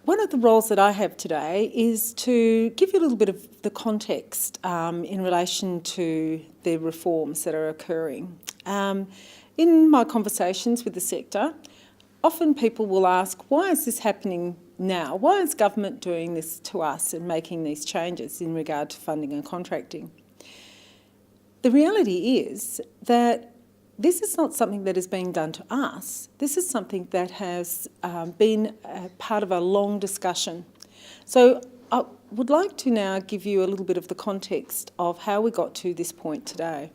One of the roles that I have today is to give you a little bit of the context in relation to the reforms that are occurring. In my conversations with the sector, often people will ask, why is this happening now? Why is government doing this to us and making these changes in regard to funding and contracting? The reality is that this is not something that is being done to us. This is something that has been part of a long discussion. So I would like to now give you a little bit of the context of how we got to this point today.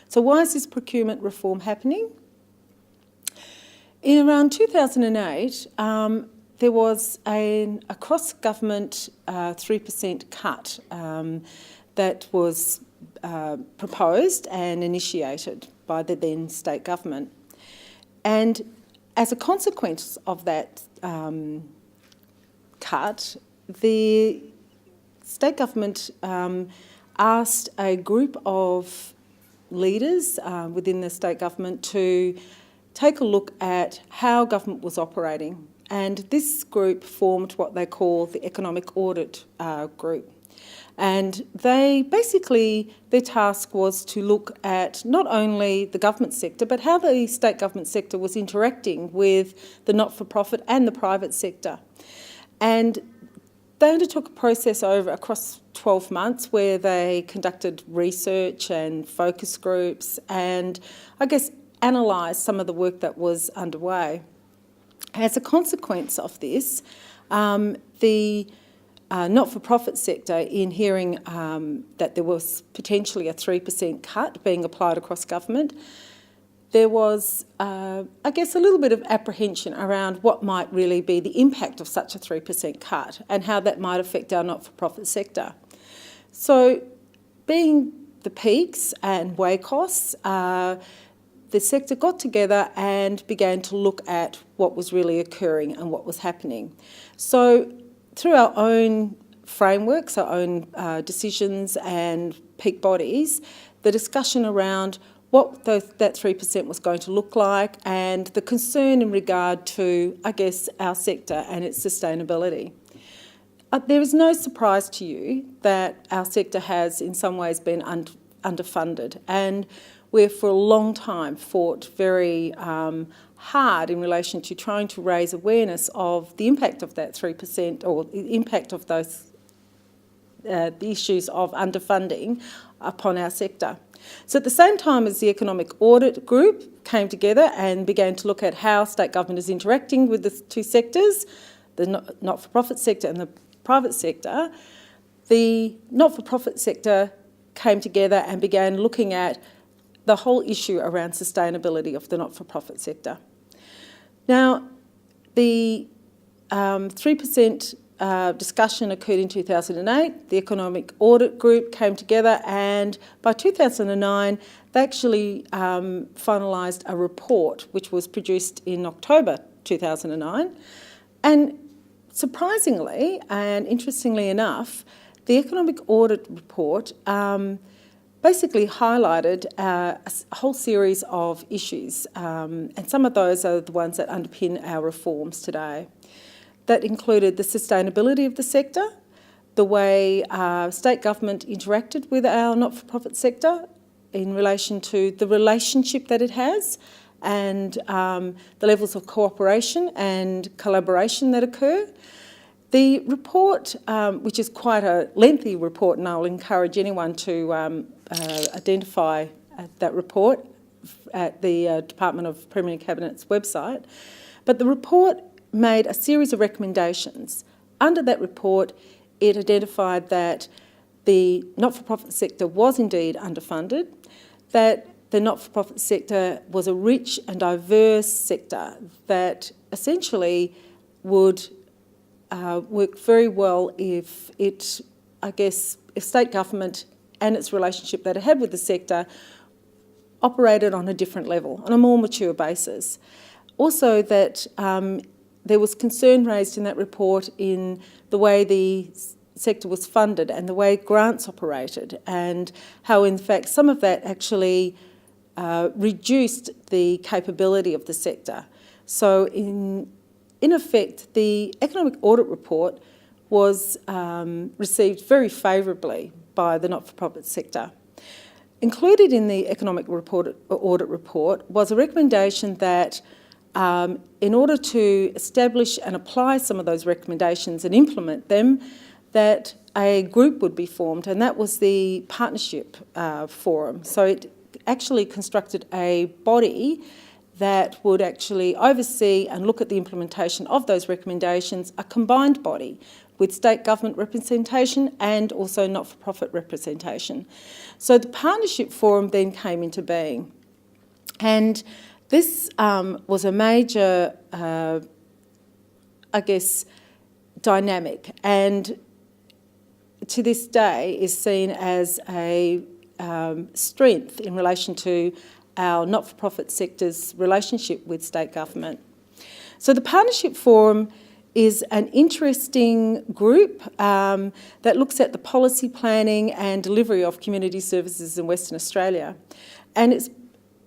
So why is this procurement reform happening? In around 2008, there was a cross-government 3% cut that was proposed and initiated by the then state government. And as a consequence of that cut, the state government asked a group of leaders within the state government to take a look at how government was operating. And this group formed what they call the Economic Audit group. And they basically, their task was to look at not only the government sector, but how the state government sector was interacting with the not-for-profit and the private sector. And they undertook a process across 12 months where they conducted research and focus groups and, I guess, analysed some of the work that was underway. As a consequence of this, the not-for-profit sector, in hearing that there was potentially a 3% cut being applied across government, there was, I guess, a little bit of apprehension around what might really be the impact of such a 3% cut and how that might affect our not-for-profit sector. So, being the peaks and WACOSS, the sector got together and began to look at what was really occurring and what was happening. So, through our own frameworks, our own decisions and peak bodies, the discussion around what that 3% was going to look like and the concern in regard to, I guess, our sector and its sustainability. There is no surprise to you that our sector has in some ways been underfunded, and we've for a long time fought very hard in relation to trying to raise awareness of the impact of that 3% or the impact of those the issues of underfunding upon our sector. So at the same time as the Economic Audit Group came together and began to look at how state government is interacting with the two sectors, the not-for-profit sector and the private sector, the not-for-profit sector came together and began looking at the whole issue around sustainability of the not-for-profit sector. Now, the 3% discussion occurred in 2008. The Economic Audit Group came together, and by 2009 they actually finalised a report which was produced in October 2009. And surprisingly and interestingly enough, the Economic Audit Report basically highlighted a whole series of issues, and some of those are the ones that underpin our reforms today. That included the sustainability of the sector, the way state government interacted with our not-for-profit sector in relation to the relationship that it has, and the levels of cooperation and collaboration that occur. The report, which is quite a lengthy report, and I'll encourage anyone to identify that report at the Department of Premier and Cabinet's website, but the report made a series of recommendations. Under that report, it identified that the not-for-profit sector was indeed underfunded, that the not-for-profit sector was a rich and diverse sector that essentially would work very well if if state government and its relationship that it had with the sector operated on a different level, on a more mature basis. Also that there was concern raised in that report in the way the sector was funded and the way grants operated, and how in fact some of that actually reduced the capability of the sector. So in in effect, the Economic Audit Report was received very favourably by the not-for-profit sector. Included in the Economic Audit Report was a recommendation that in order to establish and apply some of those recommendations and implement them, that a group would be formed, and that was the Partnership Forum. So it actually constructed a body that would actually oversee and look at the implementation of those recommendations, a combined body with state government representation and also not-for-profit representation. So the Partnership Forum then came into being. And this was a major, dynamic, and to this day is seen as a strength in relation to our not-for-profit sector's relationship with state government. So the Partnership Forum is an interesting group that looks at the policy planning and delivery of community services in Western Australia. And its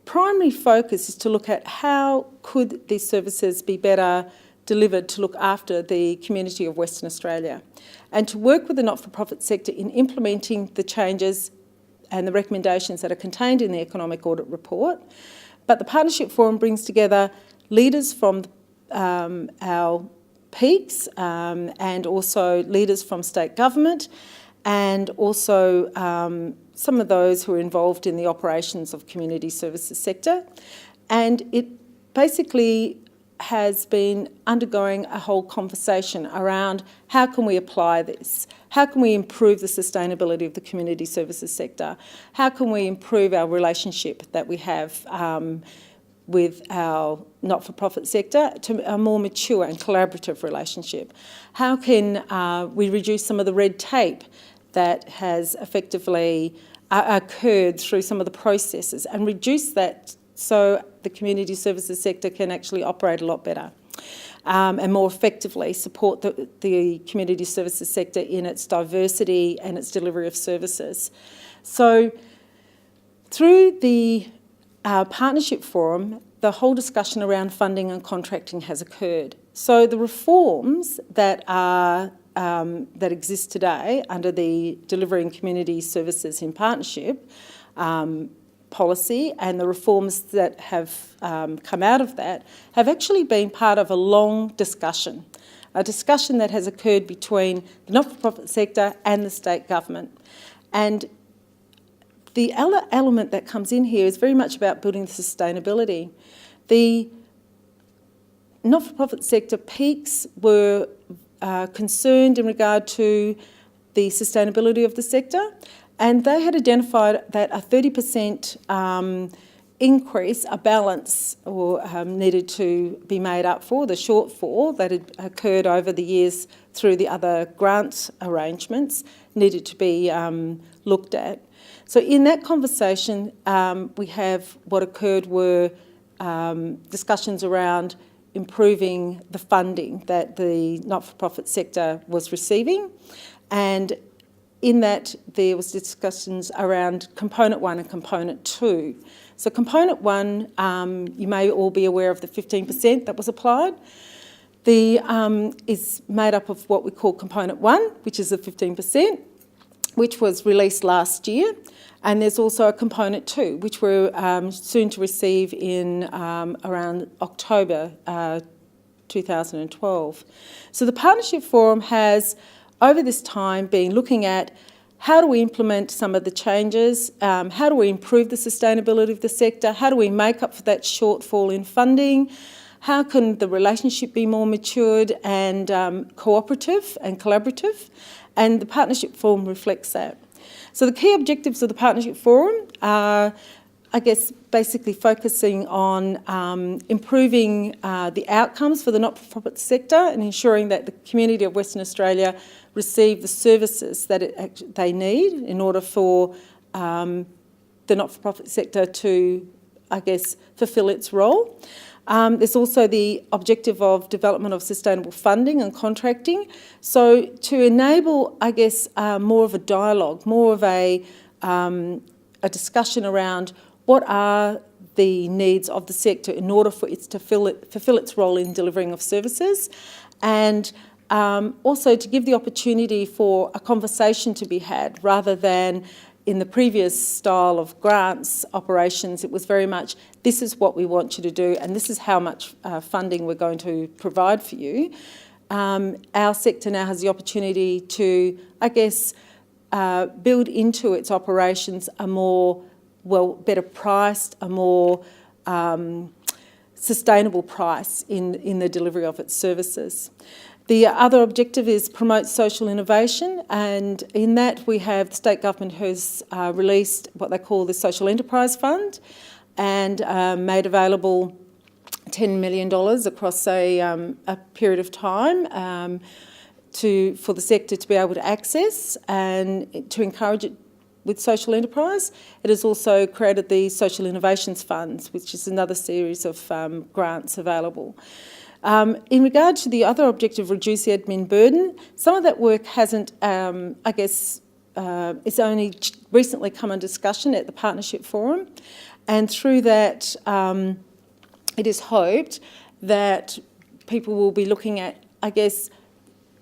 primary focus is to look at how could these services be better delivered to look after the community of Western Australia, and to work with the not-for-profit sector in implementing the changes and the recommendations that are contained in the Economic Audit Report. But the Partnership Forum brings together leaders from our peaks and also leaders from state government, and also some of those who are involved in the operations of community services sector. And it basically has been undergoing a whole conversation around how can we apply this? How can we improve the sustainability of the community services sector? How can we improve our relationship that we have with our not-for-profit sector to a more mature and collaborative relationship? How can we reduce some of the red tape that has effectively occurred through some of the processes and reduce that so the community services sector can actually operate a lot better and more effectively support the community services sector in its diversity and its delivery of services. So through the Partnership Forum, the whole discussion around funding and contracting has occurred. So the reforms that are that exist today under the Delivering Community Services in Partnership policy, and the reforms that have come out of that have actually been part of a long discussion, a discussion that has occurred between the not-for-profit sector and the state government. And the other element that comes in here is very much about building the sustainability. The not-for-profit sector peaks were concerned in regard to the sustainability of the sector, and they had identified that a 30% increase, a balance, needed to be made up for the shortfall that had occurred over the years through the other grant arrangements, needed to be looked at. So in that conversation, we have what occurred were discussions around improving the funding that the not-for-profit sector was receiving, and in that there was discussions around Component 1 and Component 2. So Component 1, you may all be aware of the 15% that was applied. Is made up of what we call Component 1, which is the 15%, which was released last year. And there's also a Component 2, which we're soon to receive in around October 2012. So the Partnership Forum has, over this time, been looking at how do we implement some of the changes, how do we improve the sustainability of the sector, how do we make up for that shortfall in funding, how can the relationship be more matured and cooperative and collaborative, and the Partnership Forum reflects that. So the key objectives of the Partnership Forum are, I guess, basically focusing on improving the outcomes for the not-for-profit sector and ensuring that the community of Western Australia receive the services that they need in order for the not-for-profit sector to, I guess, fulfil its role. There's also the objective of development of sustainable funding and contracting. So to enable, I guess, more of a dialogue, more of a discussion around what are the needs of the sector in order for it to fulfil its role in delivering of services, and also to give the opportunity for a conversation to be had rather than in the previous style of grants operations. It was very much, this is what we want you to do and this is how much funding we're going to provide for you. Our sector now has the opportunity to, I guess, build into its operations a more, better priced, a more sustainable price in the delivery of its services. The other objective is promote social innovation, and in that we have the state government has released what they call the Social Enterprise Fund and made available $10 million across a period of time for the sector to be able to access and to encourage it with social enterprise. It has also created the Social Innovations Funds, which is another series of grants available. In regard to the other objective, reduce the admin burden, some of that work hasn't, it's only recently come under discussion at the Partnership Forum, and through that it is hoped that people will be looking at,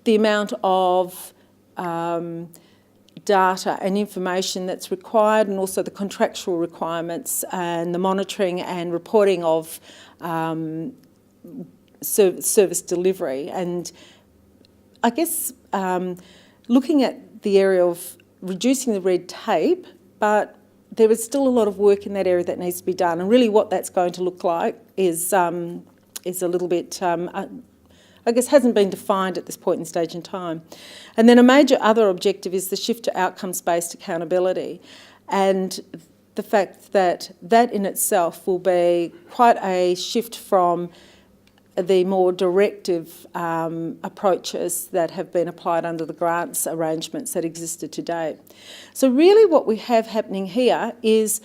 the amount of data and information that's required, and also the contractual requirements and the monitoring and reporting of service delivery. And looking at the area of reducing the red tape, but there is still a lot of work in that area that needs to be done. And really what that's going to look like is a little bit, hasn't been defined at this point in stage in time. And then a major other objective is the shift to outcomes-based accountability, and the fact that that in itself will be quite a shift from the more directive approaches that have been applied under the grants arrangements that existed to date. So really what we have happening here is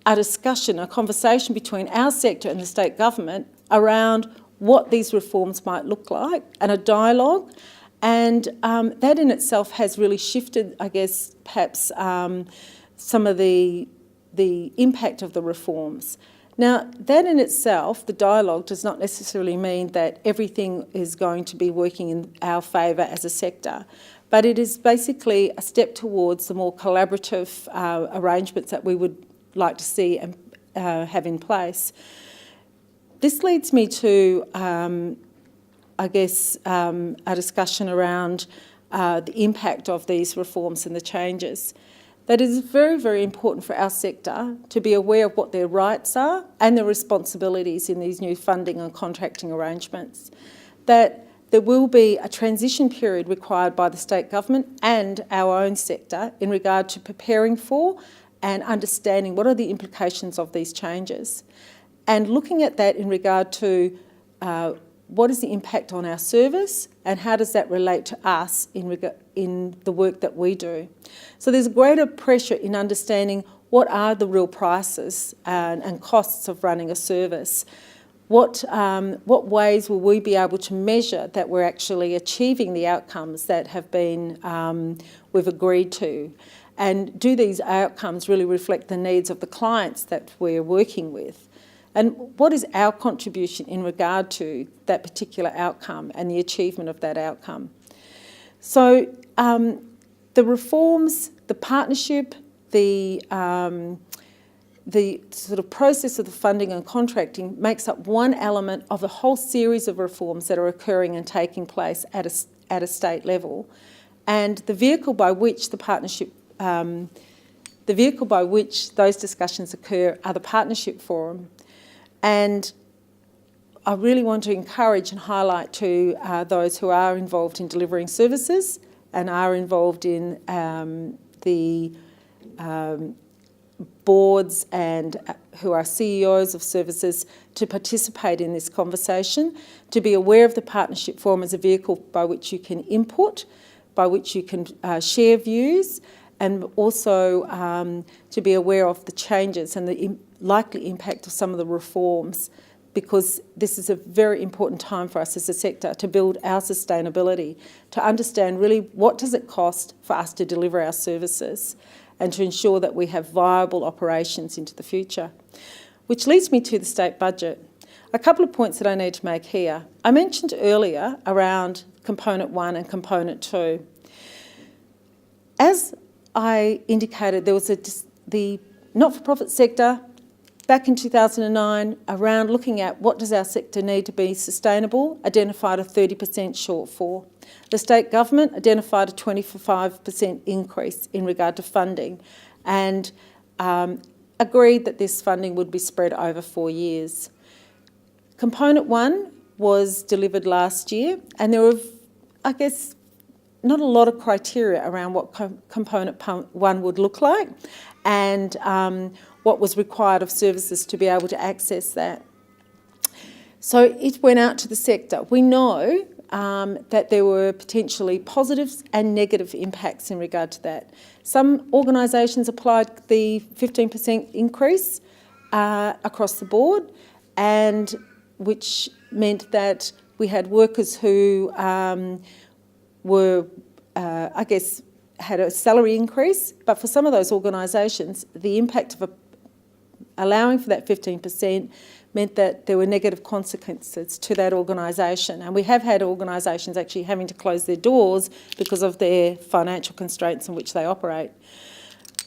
a discussion, a conversation between our sector and the state government around what these reforms might look like, and a dialogue. And that in itself has really shifted, perhaps some of the impact of the reforms. Now, that in itself, the dialogue, does not necessarily mean that everything is going to be working in our favour as a sector, but it is basically a step towards the more collaborative arrangements that we would like to see and have in place. This leads me to, a discussion around the impact of these reforms and the changes. That it is very, very important for our sector to be aware of what their rights are and their responsibilities in these new funding and contracting arrangements. That there will be a transition period required by the state government and our own sector in regard to preparing for and understanding what are the implications of these changes. And looking at that in regard to what is the impact on our service and how does that relate to us in the work that we do. So there's greater pressure in understanding what are the real prices and costs of running a service. What ways will we be able to measure that we're actually achieving the outcomes that have been we've agreed to? And do these outcomes really reflect the needs of the clients that we're working with? And what is our contribution in regard to that particular outcome and the achievement of that outcome? So the reforms, the partnership, the sort of process of the funding and contracting makes up one element of a whole series of reforms that are occurring and taking place at a state level. And the vehicle by which the partnership, the vehicle by which those discussions occur are the Partnership Forum. And I really want to encourage and highlight to those who are involved in delivering services and are involved in the boards and who are CEOs of services to participate in this conversation, to be aware of the Partnership Forum as a vehicle by which you can input, by which you can share views, and also to be aware of the changes and the likely impact of some of the reforms, because this is a very important time for us as a sector to build our sustainability, to understand really what does it cost for us to deliver our services, and to ensure that we have viable operations into the future. Which leads me to the state budget. A couple of points that I need to make here. I mentioned earlier around Component 1 and Component 2. As I indicated, there was the not-for-profit sector back in 2009 around looking at what does our sector need to be sustainable, identified a 30% shortfall. The state government identified a 25% increase in regard to funding and agreed that this funding would be spread over 4 years. Component 1 was delivered last year, and there were, I guess, not a lot of criteria around what Component 1 would look like and what was required of services to be able to access that. So it went out to the sector. We know that there were potentially positives and negative impacts in regard to that. Some organisations applied the 15% increase across the board, and which meant that we had workers who were, I guess, had a salary increase, but for some of those organisations, the impact of allowing for that 15% meant that there were negative consequences to that organisation. And we have had organisations actually having to close their doors because of their financial constraints in which they operate.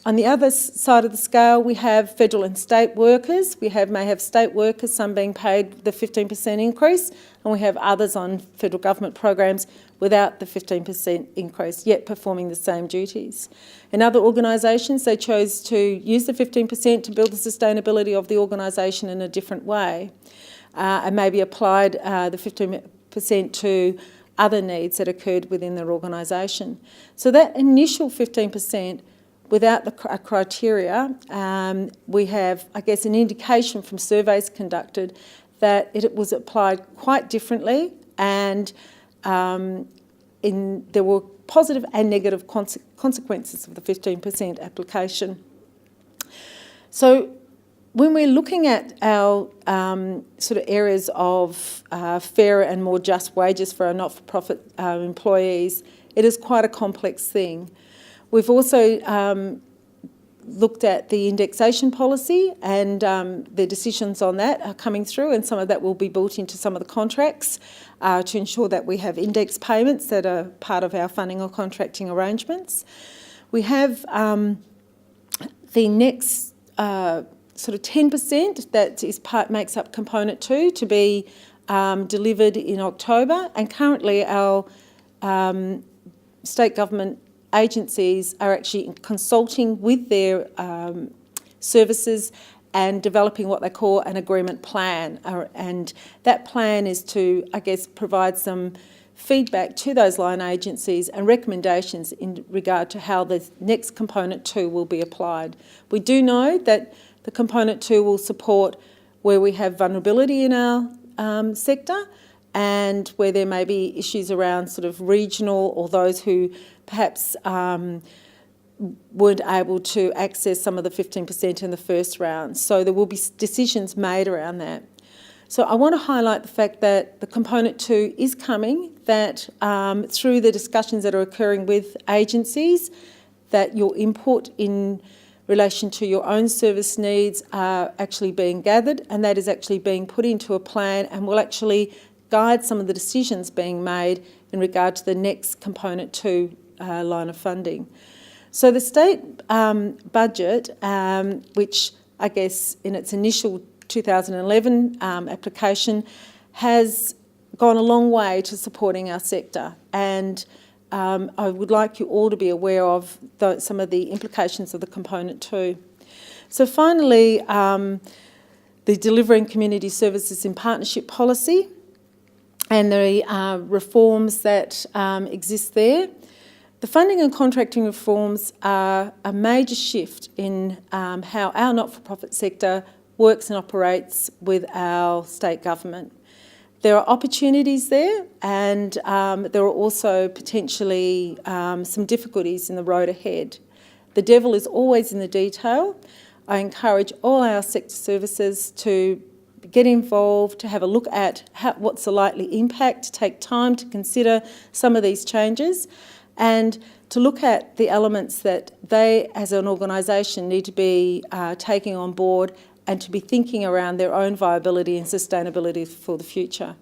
On the other side of the scale, we have federal and state workers. We may have state workers, some being paid the 15% increase, and we have others on federal government programs without the 15% increase, yet performing the same duties. In other organisations, they chose to use the 15% to build the sustainability of the organisation in a different way, and maybe applied the 15% to other needs that occurred within their organisation. So that initial 15%, without the criteria, we have, I guess, an indication from surveys conducted that it was applied quite differently, and there were positive and negative consequences of the 15% application. So when we're looking at our sort of areas of fairer and more just wages for our not-for-profit employees, it is quite a complex thing. We've also looked at the indexation policy, and the decisions on that are coming through, and some of that will be built into some of the contracts to ensure that we have index payments that are part of our funding or contracting arrangements. We have the next sort of 10% that makes up Component 2 to be delivered in October, and currently our state government agencies are actually consulting with their services and developing what they call an agreement plan. And that plan is to, I guess, provide some feedback to those line agencies and recommendations in regard to how the next Component 2 will be applied. We do know that the Component 2 will support where we have vulnerability in our sector, and where there may be issues around sort of regional, or those who perhaps weren't able to access some of the 15% in the first round. So there will be decisions made around that. So I want to highlight the fact that the Component 2 is coming, that through the discussions that are occurring with agencies, that your input in relation to your own service needs are actually being gathered, and that is actually being put into a plan and will actually guide some of the decisions being made in regard to the next Component 2 line of funding. So the state budget, which I guess in its initial 2011 application, has gone a long way to supporting our sector, and I would like you all to be aware of some of the implications of the Component 2. So finally, the Delivering Community Services in Partnership policy and the reforms that exist there. The funding and contracting reforms are a major shift in how our not-for-profit sector works and operates with our state government. There are opportunities there, and there are also potentially some difficulties in the road ahead. The devil is always in the detail. I encourage all our sector services to get involved, to have a look at what's the likely impact, to take time to consider some of these changes, and to look at the elements that they as an organisation need to be taking on board and to be thinking around their own viability and sustainability for the future.